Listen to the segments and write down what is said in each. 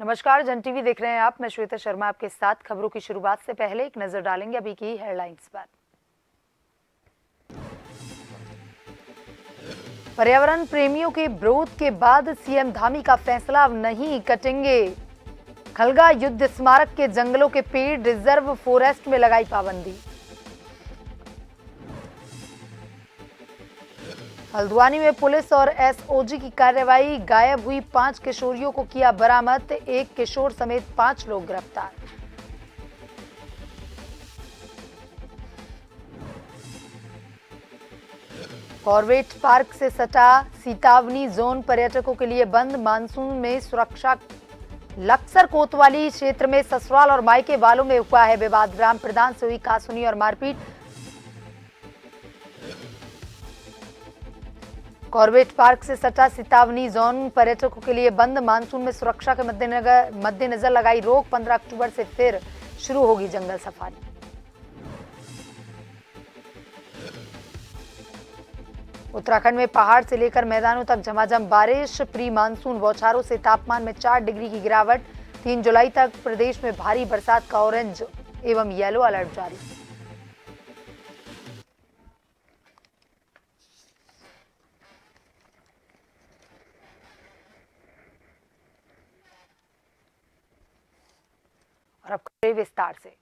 नमस्कार, जन टीवी देख रहे हैं आप। मैं श्वेता शर्मा आपके साथ। खबरों की शुरुआत से पहले एक नजर डालेंगे अभी की हेडलाइंस पर। पर्यावरण प्रेमियों के विरोध के बाद सीएम धामी का फैसला, अब नहीं कटेंगे। खलगा युद्ध स्मारक के जंगलों के पेड़, रिजर्व फॉरेस्ट में लगाई पाबंदी। हल्द्वानी में पुलिस और एसओजी की कार्रवाई, गायब हुई 5 किशोरियों को किया बरामद, एक किशोर समेत 5 लोग गिरफ्तार। कॉर्बेट पार्क से सटा सीतावनी जोन पर्यटकों के लिए बंद, मानसून में सुरक्षा। लक्सर कोतवाली क्षेत्र में ससुराल और मायके वालों में हुआ है विवाद, ग्राम प्रधान से हुई कासुनी और मारपीट। कॉर्बेट पार्क से सटा सीतावनी जोन पर्यटकों के लिए बंद, मानसून में सुरक्षा के मद्देनजर लगाई रोक, 15 अक्टूबर से फिर शुरू होगी जंगल सफारी। उत्तराखंड में पहाड़ से लेकर मैदानों तक झमाझम बारिश, प्री मानसून बौछारों से तापमान में 4 डिग्री की गिरावट। 3 जुलाई तक प्रदेश में भारी बरसात का ऑरेंज एवं येलो अलर्ट जारी। और अब खबरें विस्तार से।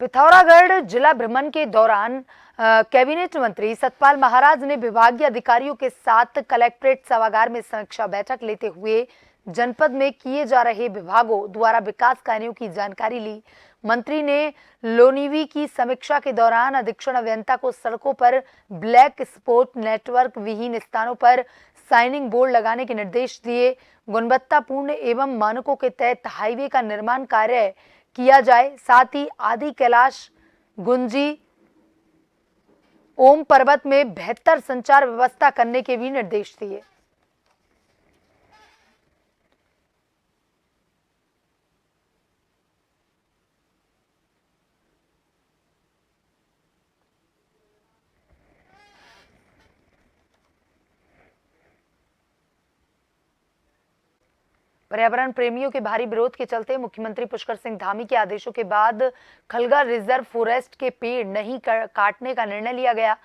पिथौरागढ़ जिला भ्रमण के दौरान कैबिनेट मंत्री सतपाल महाराज ने विभागीय अधिकारियों के साथ कलेक्ट्रेट सभागार में समीक्षा बैठक लेते हुए जनपद में किए जा रहे विभागों द्वारा विकास कार्यों की जानकारी ली। मंत्री ने लोनीवी की समीक्षा के दौरान अधीक्षण अभियंता को सड़कों पर ब्लैक स्पॉट नेटवर्क विहीन स्थानों पर साइनिंग बोर्ड लगाने के निर्देश दिए। गुणवत्तापूर्ण एवं मानकों के तहत हाईवे का निर्माण कार्य किया जाए, साथ ही आदि कैलाश, गुंजी, ओम पर्वत में बेहतर संचार व्यवस्था करने के भी निर्देश दिए। पर्यावरण प्रेमियों के भारी विरोध के चलते मुख्यमंत्री पुष्कर सिंह धामी के आदेशों के बाद खलगा रिजर्व फॉरेस्ट के पेड़ नहीं काटने का निर्णय लिया गया।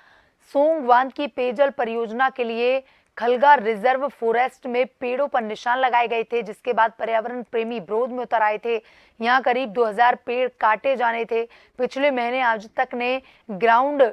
सोंग बांध की पेयजल परियोजना के लिए खलगा रिजर्व फॉरेस्ट में पेड़ों पर निशान लगाए गए थे, जिसके बाद पर्यावरण प्रेमी विरोध में उतर आए थे। यहां करीब 2000 पेड़ काटे जाने थे। पिछले महीने आज तक ने ग्राउंड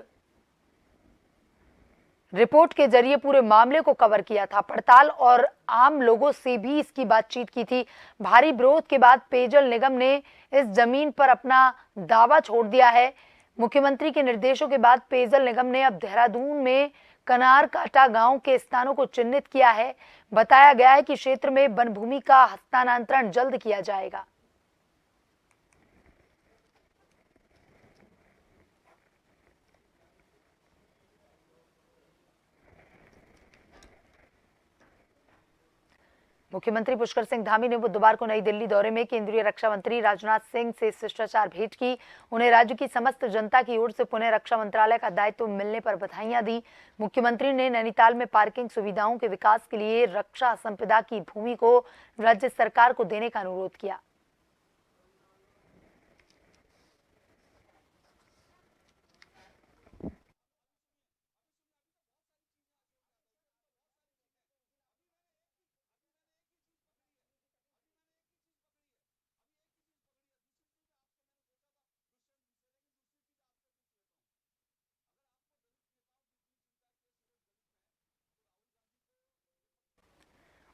रिपोर्ट के जरिए पूरे मामले को कवर किया था। पड़ताल और आम लोगों से भी इसकी बातचीत की थी। भारी विरोध के बाद पेयजल निगम ने इस जमीन पर अपना दावा छोड़ दिया है। मुख्यमंत्री के निर्देशों के बाद पेयजल निगम ने अब देहरादून में कनार काटा गांव के स्थानों को चिन्हित किया है। बताया गया है कि क्षेत्र में वन भूमि का हस्तांतरण जल्द किया जाएगा। मुख्यमंत्री पुष्कर सिंह धामी ने बुधवार को नई दिल्ली दौरे में केंद्रीय रक्षा मंत्री राजनाथ सिंह से शिष्टाचार भेंट की। उन्हें राज्य की समस्त जनता की ओर से पुनः रक्षा मंत्रालय का दायित्व मिलने पर बधाइयां दी। मुख्यमंत्री ने नैनीताल में पार्किंग सुविधाओं के विकास के लिए रक्षा संपदा की भूमि को राज्य सरकार को देने का अनुरोध किया।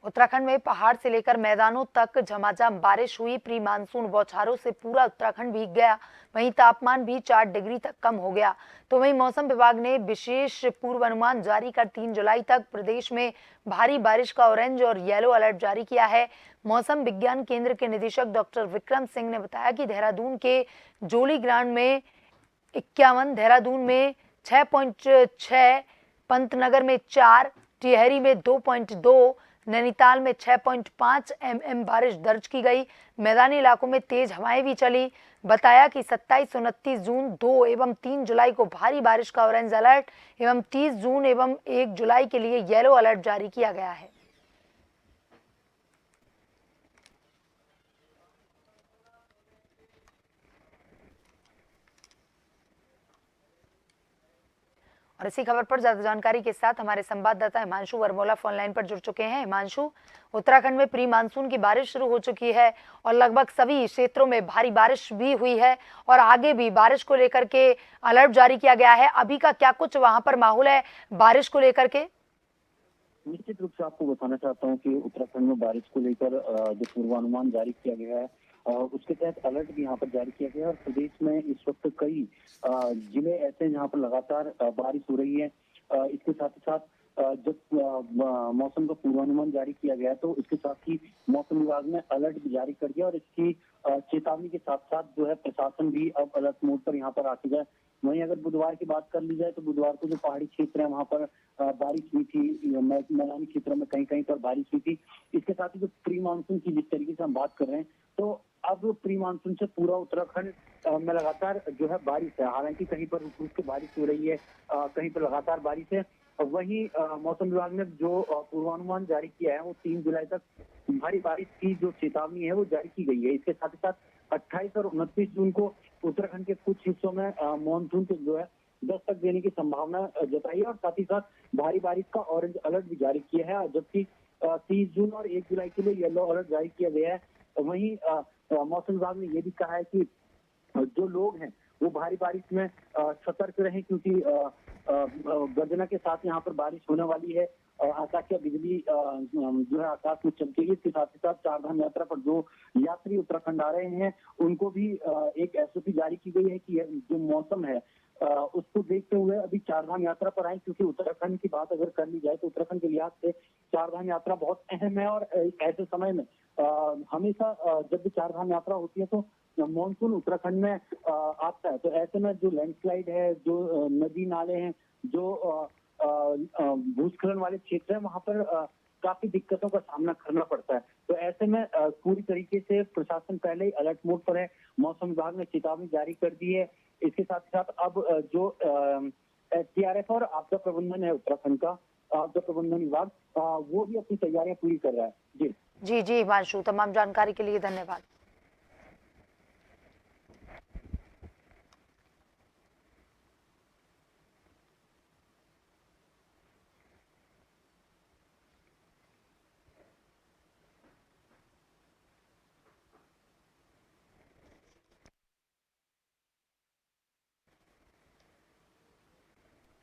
उत्तराखंड में पहाड़ से लेकर मैदानों तक झमाझम बारिश हुई। प्री मानसून बौछारों से पूरा उत्तराखंड भीग गया। वहीं तापमान भी 4 डिग्री तक कम हो गया। तो वहीं मौसम विभाग ने विशेष पूर्वानुमान जारी कर 3 जुलाई तक प्रदेश में भारी बारिश का ऑरेंज और येलो अलर्ट जारी किया है। मौसम विज्ञान केंद्र के निदेशक डॉक्टर विक्रम सिंह ने बताया कि देहरादून के जोली ग्राउंड में 51, देहरादून में 6.6, पंतनगर में 4, टिहरी में 2.2, नैनीताल में 6.5 mm बारिश दर्ज की गई। मैदानी इलाकों में तेज हवाएं भी चली। बताया कि 27, 29 जून, 2 एवं 3 जुलाई को भारी बारिश का ऑरेंज अलर्ट एवं 30 जून एवं 1 जुलाई के लिए येलो अलर्ट जारी किया गया है। और इसी खबर पर ज्यादा जानकारी के साथ हमारे संवाददाता हिमांशु वर्मोला फोन लाइन पर जुड़ चुके हैं। हिमांशु, उत्तराखंड में प्री मानसून की बारिश शुरू हो चुकी है और लगभग सभी क्षेत्रों में भारी बारिश भी हुई है और आगे भी बारिश को लेकर के अलर्ट जारी किया गया है। अभी का क्या कुछ वहां पर माहौल है बारिश को लेकर के? निश्चित रूप से आपको बताना चाहता हूं कि उत्तराखंड में बारिश को लेकर जो पूर्वानुमान जारी किया गया है उसके तहत अलर्ट भी यहाँ पर जारी किया गया है और प्रदेश में इस वक्त कई जिले ऐसे हैं जहाँ पर लगातार बारिश हो रही है। इसके साथ ही साथ जब मौसम का पूर्वानुमान जारी किया गया तो इसके साथ ही मौसम विभाग ने अलर्ट भी जारी कर दिया और इसकी चेतावनी के साथ साथ जो है प्रशासन भी अब अलर्ट मोड पर यहाँ पर आ चुका है। वहीं अगर बुधवार की बात कर ली जाए तो बुधवार को जो पहाड़ी क्षेत्र है वहां पर बारिश हुई थी, मैदानी क्षेत्रों में कहीं कहीं पर बारिश हुई थी। इसके साथ ही जो प्री मानसून की जिस तरीके से हम बात कर रहे हैं तो अब प्री मानसून से पूरा उत्तराखंड में लगातार जो है बारिश है। हालांकि कहीं पर रुक रुक के बारिश हो रही है, कहीं पर लगातार बारिश है। वहीं मौसम विभाग ने जो पूर्वानुमान जारी किया है वो 3 जुलाई तक भारी बारिश की जो चेतावनी है वो जारी की गई है। इसके साथ ही साथ 28 और 29 जून को उत्तराखंड के कुछ हिस्सों में मानसून को जो है दस्तक देने की संभावना जताई है और साथ ही साथ भारी बारिश का ऑरेंज अलर्ट भी जारी किया है, जबकि 30 जून और 1 जुलाई के लिए येलो अलर्ट जारी किया गया है। वहीं मौसम विभाग ने ये भी कहा है कि जो लोग हैं वो भारी बारिश में सतर्क रहें क्योंकि गर्जना के साथ यहाँ पर बारिश होने वाली है। आकाशीय बिजली जो है आकाश में चमकेगी। इसके साथ ही साथ चारधाम यात्रा पर जो यात्री उत्तराखंड आ रहे हैं उनको भी एक एसओपी जारी की गई है कि जो मौसम है उसको देखते हुए अभी चारधाम यात्रा पर आए, क्योंकि उत्तराखंड की बात अगर कर ली जाए तो उत्तराखंड के लिहाज से चारधाम यात्रा बहुत अहम है और ऐसे समय में हमेशा जब भी चारधाम यात्रा होती है तो मानसून उत्तराखंड में आता है। तो ऐसे में जो लैंडस्लाइड है, जो नदी नाले हैं, जो भूस्खलन वाले क्षेत्र है वहां पर काफी दिक्कतों का सामना करना पड़ता है। तो ऐसे में पूरी तरीके से प्रशासन पहले ही अलर्ट मोड पर है। मौसम विभाग ने चेतावनी जारी कर दी है। इसके साथ साथ अब जो एसडीआरएफ और आपदा प्रबंधन है उत्तराखंड का, आपदा प्रबंधन विभाग वो भी अपनी तैयारियां पूरी कर रहा है। जी जी हिमांशु, तमाम जानकारी के लिए धन्यवाद।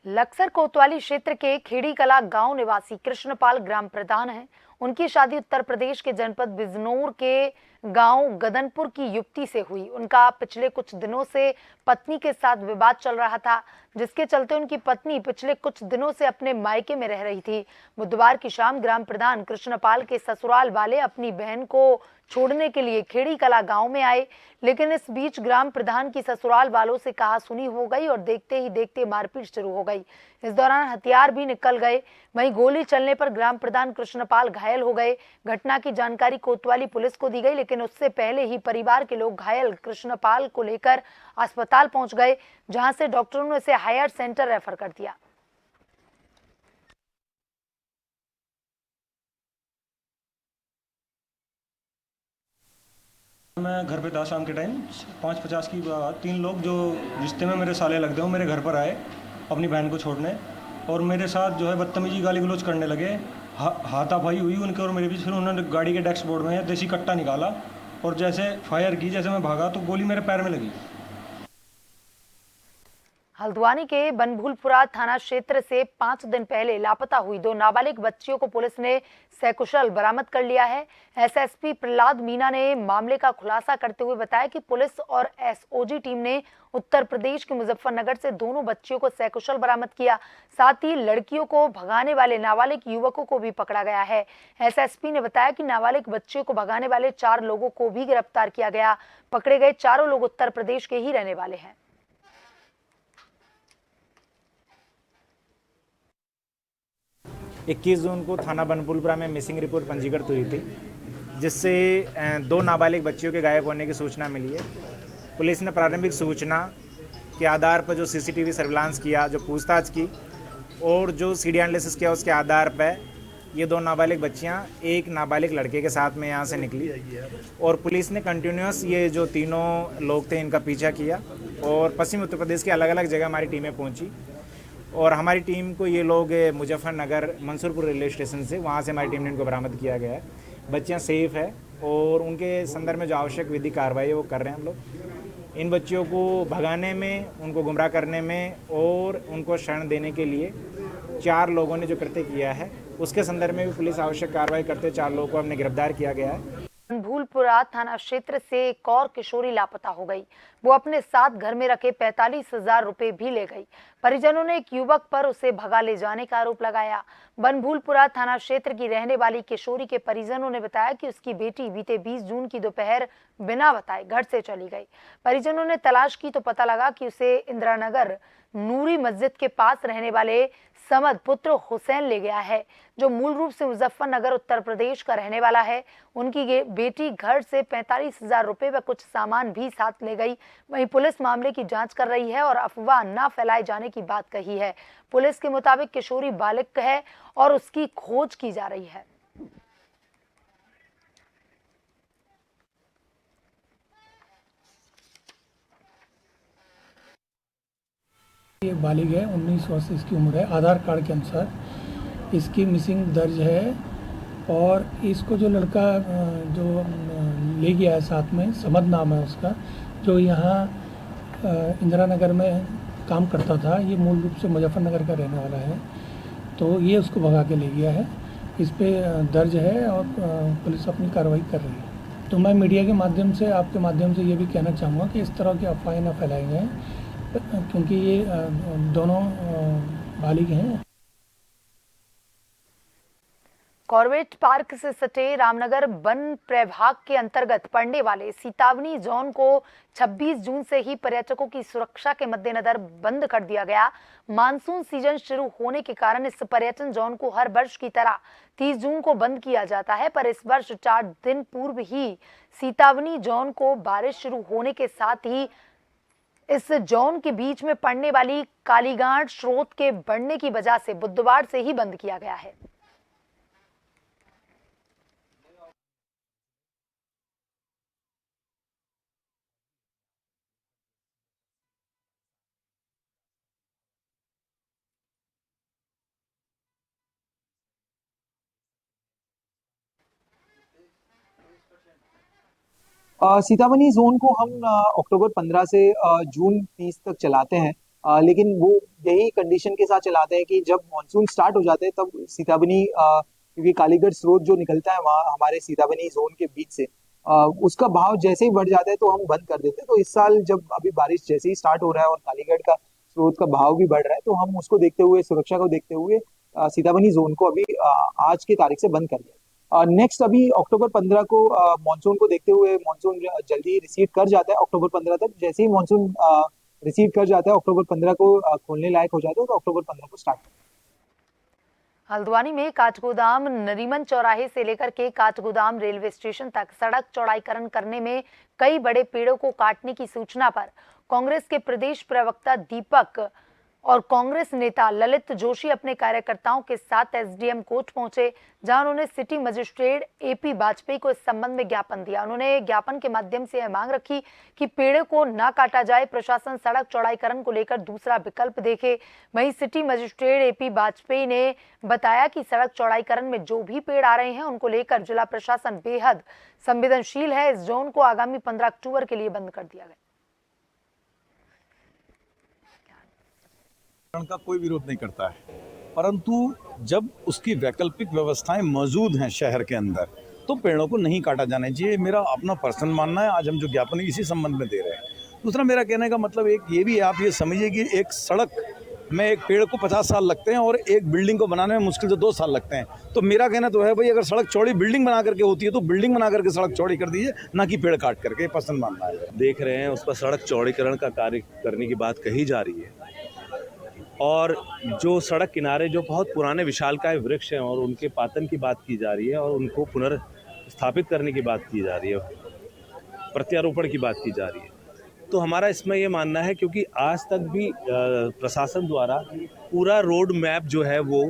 लक्सर कोतवाली क्षेत्र के खेड़ी कला गांव निवासी कृष्णपाल ग्राम प्रधान हैं। उनकी शादी उत्तर प्रदेश के जनपद बिजनौर के गांव गदनपुर की युवती से हुई। उनका पिछले कुछ दिनों से पत्नी के साथ विवाद चल रहा था, जिसके चलते उनकी पत्नी पिछले कुछ दिनों से अपने मायके में रह रही थी। बुधवार की शाम ग्राम प्रधान कृष्णपाल के ससुराल वाले अपनी बहन को छोड़ने के लिए खेड़ी कला गांव में आए, लेकिन इस बीच ग्राम प्रधान की ससुराल वालों से कहासुनी हो गई और देखते ही देखते मारपीट शुरू हो गई। इस दौरान हथियार भी निकल गए। वहीं गोली चलने पर ग्राम प्रधान कृष्णपाल घायल हो गए। घटना की जानकारी कोतवाली पुलिस को दी गई, लेकिन उससे पहले ही परिवार के लोग घायल कृष्णपाल को लेकर अस्पताल पहुंच गए, जहां से डॉक्टरों ने इसे हायर सेंटर रेफर कर दिया। मैं घर पे था शाम के टाइम 5:50 की बात। 3 लोग जो रिश्ते में मेरे साले लगते हैं वो मेरे घर पर आए अपनी बहन को छोड़ने और मेरे साथ जो है बदतमीजी गाली गलौज करने लगे। हाथापाई हुई उनके और मेरे बीच। फिर उन्होंने गाड़ी के डैशबोर्ड में देसी कट्टा निकाला और जैसे फायर की, जैसे मैं भागा तो गोली मेरे पैर में लगी। हल्द्वानी के बनभूलपुरा थाना क्षेत्र से 5 दिन पहले लापता हुई 2 नाबालिग बच्चियों को पुलिस ने सकुशल बरामद कर लिया है। एसएसपी प्रहलाद मीना ने मामले का खुलासा करते हुए बताया कि पुलिस और एसओजी टीम ने उत्तर प्रदेश के मुजफ्फरनगर से दोनों बच्चियों को सकुशल बरामद किया। साथ ही लड़कियों को भगाने वाले नाबालिग युवकों को भी पकड़ा गया है। एसएसपी ने बताया कि नाबालिग बच्चियों को भगाने वाले 4 लोगों को भी गिरफ्तार किया गया। पकड़े गए चारों लोग उत्तर प्रदेश के ही रहने वाले हैं। 21 जून को थाना बनभूलपुरा में मिसिंग रिपोर्ट पंजीकृत हुई थी, जिससे 2 नाबालिग बच्चियों के गायब होने की सूचना मिली है। पुलिस ने प्रारंभिक सूचना के आधार पर जो सीसीटीवी सर्विलांस किया, जो पूछताछ की और जो सीडी एनालिसिस किया, उसके आधार पर ये 2 नाबालिग बच्चियां एक नाबालिग लड़के के साथ में यहाँ से निकली और पुलिस ने कंटिन्यूस ये जो तीनों लोग थे इनका पीछा किया और पश्चिम उत्तर प्रदेश के अलग अलग जगह हमारी टीमें पहुँची और हमारी टीम को ये लोग मुजफ्फरनगर मंसूरपुर रेलवे स्टेशन से वहाँ से हमारी टीम ने इनको बरामद किया गया है। बच्चियाँ सेफ़ है और उनके संदर्भ में जो आवश्यक विधि कार्रवाई है वो कर रहे हैं हम लोग। इन बच्चियों को भगाने में, उनको गुमराह करने में और उनको शरण देने के लिए 4 लोगों ने जो कृत्य किया है उसके संदर्भ में भी पुलिस आवश्यक कार्रवाई करते 4 लोगों को हमने गिरफ्तार किया गया है। भूलपुरा थाना क्षेत्र से एक और किशोरी लापता हो गई। वो अपने साथ घर में रखे 45,000 रुपए भी ले गई। परिजनों ने एक युवक पर उसे भगा ले जाने का आरोप लगाया। बनभूलपुरा थाना क्षेत्र की रहने वाली किशोरी के परिजनों ने बताया कि उसकी बेटी बीते 20 जून की दोपहर बिना बताए घर से चली गई। परिजनों ने तलाश की तो पता लगा कि उसे इंदिरानगर नूरी मस्जिद के पास रहने वाले समद पुत्र हुसैन ले गया है, जो मूल रूप से मुजफ्फरनगर उत्तर प्रदेश का रहने वाला है। उनकी बेटी घर से 45,000 रुपए व कुछ सामान भी साथ ले गई। वहीं पुलिस मामले की जांच कर रही है और अफवाह न फैलाए जाने की बात कही है। पुलिस के मुताबिक किशोरी बालिग है और उसकी खोज की जा रही है। ये बालिग है, 19 वर्ष इसकी उम्र है। आधार कार्ड के अनुसार इसकी मिसिंग दर्ज है और इसको जो लड़का जो ले गया है साथ में, समद नाम है उसका, जो यहाँ इंदिरा नगर में काम करता था, ये मूल रूप से मुजफ्फरनगर का रहने वाला है। तो ये उसको भगा के ले गया है। इस पे दर्ज है और पुलिस अपनी कार्रवाई कर रही है। तो मैं मीडिया के माध्यम से, आपके माध्यम से ये भी कहना चाहूँगा कि इस तरह की अफवाहें न फैलाई जाएँ, क्योंकि ये दोनों बालिग हैं। कॉर्बेट पार्क से सटे रामनगर वन प्रभाग के अंतर्गत पड़ने वाले सीतावनी जोन को 26 जून से ही पर्यटकों की सुरक्षा के मद्देनजर बंद कर दिया गया। मानसून सीजन शुरू होने के कारण इस पर्यटन जोन को हर वर्ष की तरह 30 जून को बंद किया जाता है, पर इस वर्ष 4 दिन पूर्व ही सीतावनी जोन को बारिश शुरू होने के साथ ही इस जोन के बीच में पड़ने वाली कालीगांठ स्रोत के बढ़ने की वजह से बुधवार से ही बंद किया गया है। सीतावनी जोन को हम अक्टूबर 15 से जून 30 तक चलाते हैं, लेकिन वो यही कंडीशन के साथ चलाते हैं कि जब मानसून स्टार्ट हो जाते हैं तब सीतावनी, क्योंकि कालीगढ़ स्रोत जो निकलता है वहाँ हमारे सीतावनी जोन के बीच से, उसका भाव जैसे ही बढ़ जाता है तो हम बंद कर देते हैं। तो इस साल जब अभी बारिश जैसे ही स्टार्ट हो रहा है और कालीगढ़ का स्रोत का भाव भी बढ़ रहा है, तो हम उसको देखते हुए, सुरक्षा को देखते हुए सीतावनी जोन को अभी आज की तारीख से बंद कर दिया। नेक्स्ट अभी अक्टूबर 15 को मानसून को देखते हुए, मानसून जल्दी रिसीड कर जाता है अक्टूबर 15 तक। जैसे ही मानसून रिसीड कर जाता है अक्टूबर 15 को खोलने लायक हो जाता है, तो अक्टूबर 15 को स्टार्ट। हल्द्वानी में काठगोदाम नरीमन चौराहे से लेकर के काठगोदाम रेलवे स्टेशन तक सड़क चौड़ाईकरण करने में कई बड़े पेड़ों को काटने की सूचना पर कांग्रेस के प्रदेश प्रवक्ता दीपक और कांग्रेस नेता ललित जोशी अपने कार्यकर्ताओं के साथ एसडीएम कोर्ट पहुंचे, जहां उन्होंने सिटी मजिस्ट्रेट एपी वाजपेयी को इस संबंध में ज्ञापन दिया। उन्होंने ज्ञापन के माध्यम से यह मांग रखी कि पेड़ों को न काटा जाए, प्रशासन सड़क चौड़ाईकरण को लेकर दूसरा विकल्प देखे। वहीं सिटी मजिस्ट्रेट एपी वाजपेयी ने बताया कि सड़क चौड़ाईकरण में जो भी पेड़ आ रहे हैं उनको लेकर जिला प्रशासन बेहद संवेदनशील है। इस जोन को आगामी 15 अक्टूबर के लिए बंद कर दिया गया। का कोई विरोध नहीं करता है, परंतु जब उसकी वैकल्पिक व्यवस्थाएं मौजूद हैं शहर के अंदर तो पेड़ों को नहीं काटा जाना चाहिए। मेरा अपना पर्सनल मानना है। आज हम जो ज्ञापन इसी संबंध में दे रहे हैं। दूसरा, मेरा कहने का मतलब एक ये भी है, आप ये समझिए कि एक सड़क में एक पेड़ को 50 साल लगते हैं और एक बिल्डिंग को बनाने में मुश्किल से 2 साल लगते हैं। तो मेरा कहना तो है भाई, अगर सड़क चौड़ी बिल्डिंग बना करके होती है तो बिल्डिंग बना करके सड़क चौड़ी कर दीजिए, ना कि पेड़ काट करके। पर्सनल मानना है। देख रहे हैं उस पर सड़क चौड़ीकरण का कार्य करने की बात कही जा रही है, और जो सड़क किनारे जो बहुत पुराने विशालकाय वृक्ष हैं और उनके पातन की बात की जा रही है और उनको पुनर्स्थापित करने की बात की जा रही है, प्रत्यारोपण की बात की जा रही है। तो हमारा इसमें ये मानना है, क्योंकि आज तक भी प्रशासन द्वारा पूरा रोड मैप जो है वो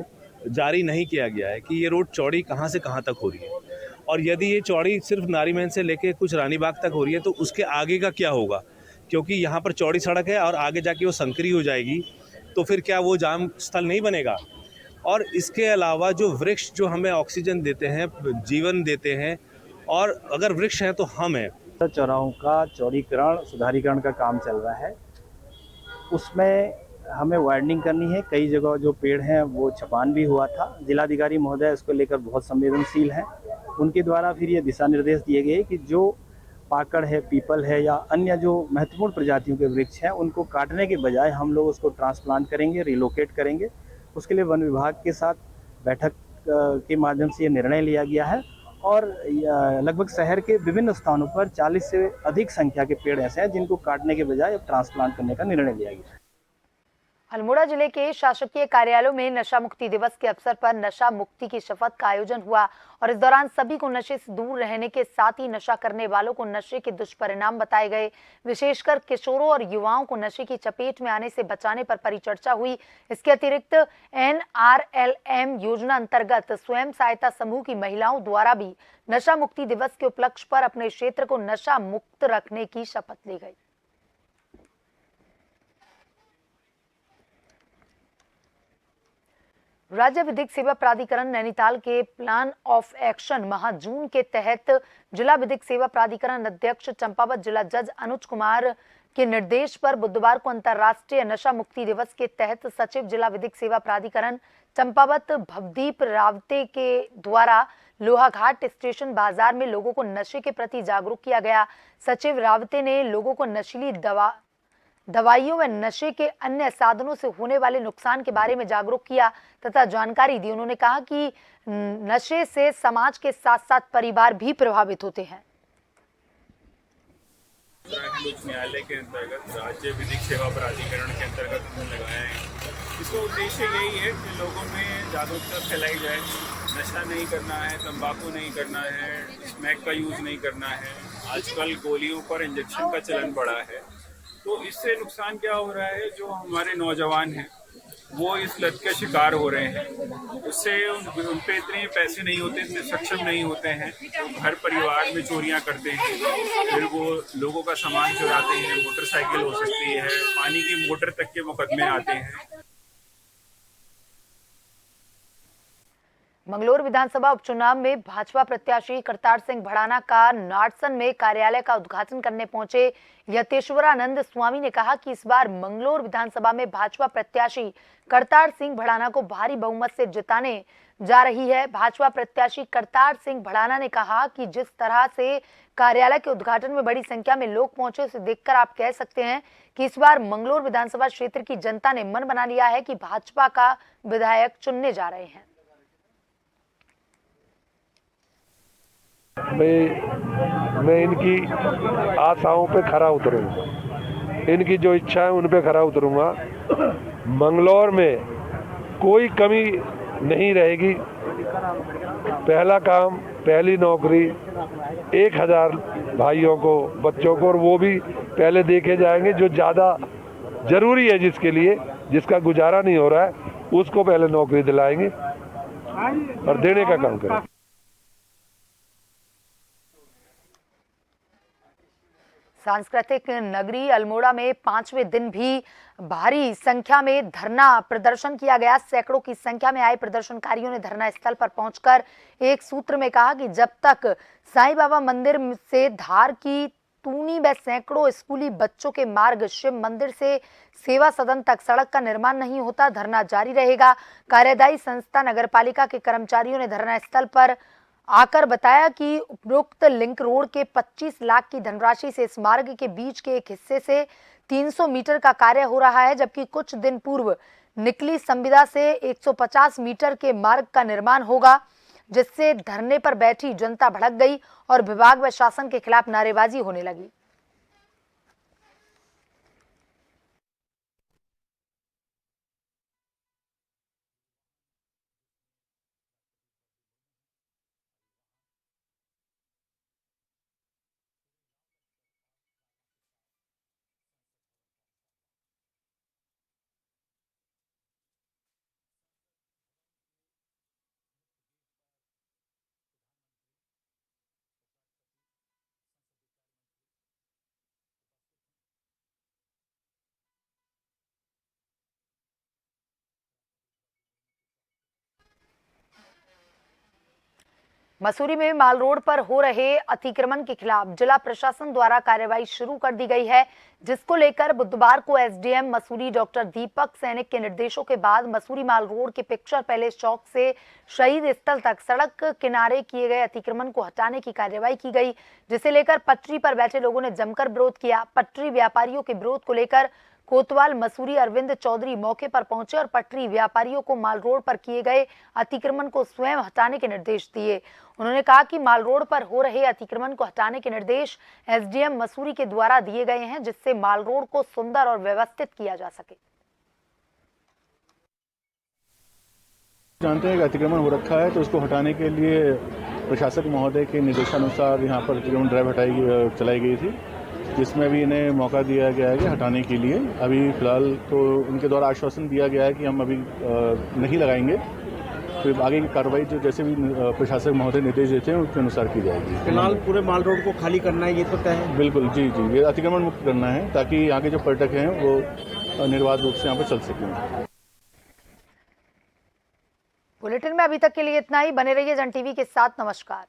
जारी नहीं किया गया है कि ये रोड चौड़ी कहाँ से कहाँ तक हो रही है, और यदि ये चौड़ी सिर्फ नारीमैन से लेके कुछ रानीबाग तक हो रही है तो उसके आगे का क्या होगा, क्योंकि यहाँ पर चौड़ी सड़क है और आगे जाके वो संकरी हो जाएगी। तो फिर क्या वो जाम स्थल नहीं बनेगा? और इसके अलावा जो वृक्ष जो हमें ऑक्सीजन देते हैं, जीवन देते हैं, और अगर वृक्ष हैं तो हम हैं। चौराहों का चौड़ीकरण सुधारीकरण का काम चल रहा है, उसमें हमें वाइडनिंग करनी है। कई जगह जो पेड़ हैं वो छपान भी हुआ था। जिलाधिकारी महोदय इसको लेकर बहुत संवेदनशील हैं। उनके द्वारा फिर ये दिशा निर्देश दिए गए कि जो पाकड़ है, पीपल है या अन्य जो महत्वपूर्ण प्रजातियों के वृक्ष हैं उनको काटने के बजाय हम लोग उसको ट्रांसप्लांट करेंगे, रिलोकेट करेंगे। उसके लिए वन विभाग के साथ बैठक के माध्यम से ये निर्णय लिया गया है और लगभग शहर के विभिन्न स्थानों पर 40 से अधिक संख्या के पेड़ ऐसे हैं जिनको काटने के बजाय अब ट्रांसप्लांट करने का निर्णय लिया गया है। अल्मोड़ा जिले के शासकीय कार्यालयों में नशा मुक्ति दिवस के अवसर पर नशा मुक्ति की शपथ का आयोजन हुआ और इस दौरान सभी को नशे से दूर रहने के साथ ही नशा करने वालों को नशे के दुष्परिणाम बताए गए। विशेषकर किशोरों और युवाओं को नशे की चपेट में आने से बचाने पर परिचर्चा हुई। इसके अतिरिक्त NRLM योजना अंतर्गत स्वयं सहायता समूह की महिलाओं द्वारा भी नशा मुक्ति दिवस के उपलक्ष्य पर अपने क्षेत्र को नशा मुक्त रखने की शपथ ली गई। राज्य विधिक सेवा प्राधिकरण नैनीताल के प्लान ऑफ एक्शन माह जून के तहत जिला विधिक सेवा प्राधिकरण अध्यक्ष चंपावत जिला जज अनुज कुमार के निर्देश पर बुधवार को अंतर्राष्ट्रीय नशा मुक्ति दिवस के तहत सचिव जिला विधिक सेवा प्राधिकरण चंपावत भवदीप रावते के द्वारा लोहाघाट स्टेशन बाजार में लोगों को नशे के प्रति जागरूक किया गया। सचिव रावते ने लोगों को नशीली दवाइयों व नशे के अन्य साधनों से होने वाले नुकसान के बारे में जागरूक किया तथा जानकारी दी। उन्होंने कहा कि नशे से समाज के साथ साथ परिवार भी प्रभावित होते हैं। उत्तराखंड उच्च न्यायालय के अंतर्गत राज्य विधिक सेवा प्राधिकरण के अंतर्गत हमने लगाया है। इसका उद्देश्य यही है कि लोगों में जागरूकता फैलाई जाए। नशा नहीं करना है, तंबाकू नहीं करना है, स्मैक का यूज नहीं करना है। आजकल गोलियों पर इंजेक्शन का चलन बढ़ा है, तो इससे नुकसान क्या हो रहा है, जो हमारे नौजवान हैं वो इस लत के शिकार हो रहे हैं। उससे उन पे इतने पैसे नहीं होते, इतने सक्षम नहीं होते हैं, तो घर परिवार में चोरियां करते हैं, फिर वो लोगों का सामान चुराते हैं। मोटरसाइकिल हो सकती है, पानी की मोटर तक के मुकदमे आते हैं। मंगलौर विधानसभा उपचुनाव में भाजपा प्रत्याशी करतार सिंह भड़ाना का नाटसन में कार्यालय का उद्घाटन करने पहुंचे यतेश्वरानंद स्वामी ने कहा कि इस बार मंगलौर विधानसभा में भाजपा प्रत्याशी करतार सिंह भड़ाना को भारी बहुमत से जिताने जा रही है। भाजपा प्रत्याशी करतार सिंह भड़ाना ने कहा कि जिस तरह से कार्यालय के उद्घाटन में बड़ी संख्या में लोग पहुंचे, उसे देखकर आप कह सकते हैं कि इस बार मंगलौर विधानसभा क्षेत्र की जनता ने मन बना लिया है कि भाजपा का विधायक चुनने जा रहे हैं। मैं इनकी आशाओं पे खरा उतरूंगा, इनकी जो इच्छा है उन पे खरा उतरूंगा। मंगलौर में कोई कमी नहीं रहेगी। पहला काम, पहली नौकरी 1000 भाइयों को, बच्चों को, और वो भी पहले देखे जाएंगे जो ज़्यादा ज़रूरी है, जिसके लिए जिसका गुजारा नहीं हो रहा है, उसको पहले नौकरी दिलाएंगे और देने का काम करेंगे। सांस्कृतिक नगरी अल्मोड़ा में 5वें दिन भी भारी संख्या में धरना प्रदर्शन किया गया। सैकड़ों की संख्या में आए प्रदर्शनकारियों ने धरना स्थल पर पहुंचकर एक सूत्र में कहा कि जब तक साईं बाबा मंदिर से धार की तूनी व सैकड़ों स्कूली बच्चों के मार्ग शिव मंदिर से सेवा सदन तक सड़क का निर्माण नहीं होता, धरना जारी रहेगा। कार्यदायी संस्था नगरपालिका के कर्मचारियों ने धरना स्थल पर आकर बताया कि उपरोक्त लिंक रोड के 25 लाख की धनराशि से इस मार्ग के बीच के एक हिस्से से 300 मीटर का कार्य हो रहा है, जबकि कुछ दिन पूर्व निकली संविदा से 150 मीटर के मार्ग का निर्माण होगा, जिससे धरने पर बैठी जनता भड़क गई और विभाग व शासन के खिलाफ नारेबाजी होने लगी। मसूरी में माल रोड पर हो रहे अतिक्रमण के खिलाफ जिला प्रशासन द्वारा कार्रवाई शुरू कर दी गई है, जिसको लेकर बुधवार को एसडीएम मसूरी डॉक्टर दीपक सैनिक के निर्देशों के बाद मसूरी माल रोड के पिक्चर पैलेस चौक से शहीद स्थल तक सड़क किनारे किए गए अतिक्रमण को हटाने की कार्रवाई की गई, जिसे लेकर पटरी पर बैठे लोगों ने जमकर विरोध किया। पटरी व्यापारियों के विरोध को लेकर कोतवाल मसूरी अरविंद चौधरी मौके पर पहुंचे और पटरी व्यापारियों को माल रोड पर किए गए अतिक्रमण को स्वयं हटाने के निर्देश दिए। उन्होंने कहा कि माल रोड पर हो रहे अतिक्रमण को हटाने के निर्देश एसडीएम मसूरी के द्वारा दिए गए हैं, जिससे माल रोड को सुंदर और व्यवस्थित किया जा सके। जानते हैं कि अतिक्रमण हो रखा है, तो उसको हटाने के लिए प्रशासक महोदय के निर्देशानुसार यहाँ पर अतिक्रमण ड्राइव चलाई गई थी, जिसमें भी इन्हें मौका दिया गया है कि हटाने के लिए। अभी फिलहाल तो उनके द्वारा आश्वासन दिया गया है कि हम अभी नहीं लगाएंगे, फिर आगे की कार्रवाई जो जैसे भी प्रशासक महोदय निर्देश देते हैं उसके अनुसार की जाएगी। फिलहाल पूरे माल रोड को खाली करना है, ये तो तय है? बिल्कुल, जी, ये अतिक्रमण मुक्त करना है ताकि आगे जो पर्यटक हैं वो निर्बाध रूप से यहाँ पर चल सकें। बुलेटिन में अभी तक के लिए इतना ही। बने रहिए जन टीवी के साथ। नमस्कार।